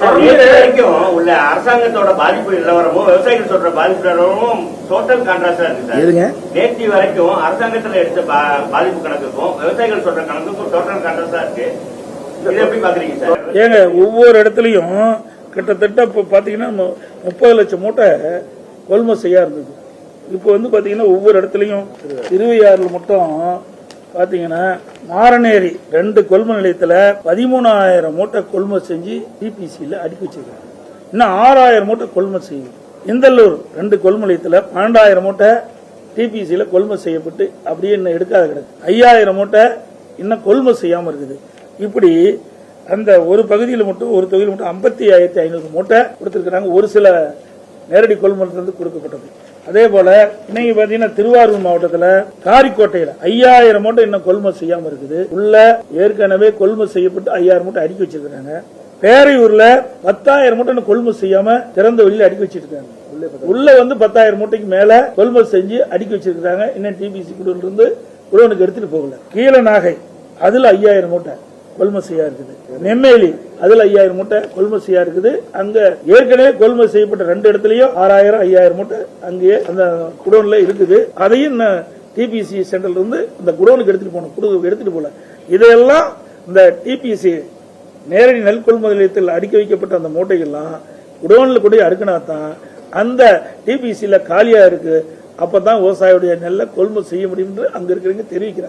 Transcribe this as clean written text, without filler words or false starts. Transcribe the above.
வரைக்கும் உள்ள அரசாங்கத்தோட பாதிப்பு நிலவரமும் விவசாயிகள் சொல்ற பாதிப்பு நிலவரமும் டோட்டல் கான்ட்ராஸ்டா இருக்கு சார். நேற்று வரைக்கும் அரசாங்கத்துல எடுத்த பாதிப்பு கணக்குக்கும் விவசாயிகள் சொல்ற கணக்குக்கும் டோட்டல் கான்ட்ராஸ்டா இருக்கு. இதை எப்படி பாக்குறீங்க சார்? ஏங்க ஒவ்வொரு இடத்துலயும் கிட்டத்தட்ட இப்போ பாத்தீங்கன்னா 30 லட்சம் மூட்டை கொள்முதல் செய்ய இருந்தது. இப்போ வந்து பாத்தீங்கன்னா ஒவ்வொரு இடத்துலயும் 26 மட்டும் பாத்தீங்கன்னா மாரநேரி 2 கொள்முதல் நிலையத்துல 13,000 மூட்டை கொள்முதல் செஞ்சு டிபிசியில அடுக்கி வச்சிருக்காங்க. இன்னும் 6,000 மூட்டை கொள்முதல் செய்யும். இந்தல்லூர் 2 கொள்முதல் நிலையத்துல 12,000 மூட்டை டிபிசியில கொள்முதல் செய்யப்பட்டு அப்படியே இன்னும் எடுக்காத கிடக்கு. 5,000 மூட்டை இன்னும் கொள்முதல் செய்யாம இருக்குது. இப்படி அந்த ஒரு பகுதியில் மட்டும் ஒரு தொகுதியில் மட்டும் 55,500 மூட்டை கொடுத்திருக்கிறாங்க. ஒரு சில நேரடி கொள்முதல் கொடுக்கப்பட்டது. அதே போல இன்னைக்கு பாத்தீங்கன்னா திருவாரூர் மாவட்டத்தில் காரிக்கோட்டையில 5,000 மூட்டை இன்னும் கொள்முதல் செய்யாம இருக்குது. உள்ள ஏற்கனவே கொள்முதல் செய்யப்பட்டு 5,000 மூட்டை அடுக்கி வச்சிருக்காங்க. பேரையூர்ல 10,000 மூட்டை கொள்முதல் செய்யாம திறந்த வெளியில அடுக்கி வச்சிருக்காங்க. உள்ள வந்து 10,000 மூட்டைக்கு மேல கொள்முதல் செஞ்சு அடுக்கி வச்சிருக்காங்க. இன்னும் டிபிசி குடோன்ல இருந்து குடோனுக்கு எடுத்துட்டு போகல. கீழ நாகை அதுல 5,000 மூட்டை கொள்முதல் செய்யா இருக்குது. நெம்மேலி அதுல 5,000 மூட்டை கொள்முதல் செய்யா இருக்குது. அங்க ஏற்கனவே கொள்முதல் செய்யப்பட்ட 2 இடத்துலயும் 6,000 5,000 மூட்டை அங்கேயே அந்த குடோன்ல இருக்குது. அதையும் டிபிசி சென்டர்ல இருந்து இந்த குடோனுக்கு எடுத்துட்டு போல. இதையெல்லாம் இந்த டிபிசி நேரடி நெல் கொள்முதல் நிலையத்தில் அடுக்கி வைக்கப்பட்ட அந்த மூட்டைகள்லாம் குடோன்ல கூட அடுக்கினாதான் அந்த டிபிசியில காலியா இருக்கு. அப்பதான் விவசாயியுடைய நெல்லை கொள்முதல் செய்ய முடியும் என்று அங்க இருக்கிறவங்க தெரிவிக்கிறாங்க.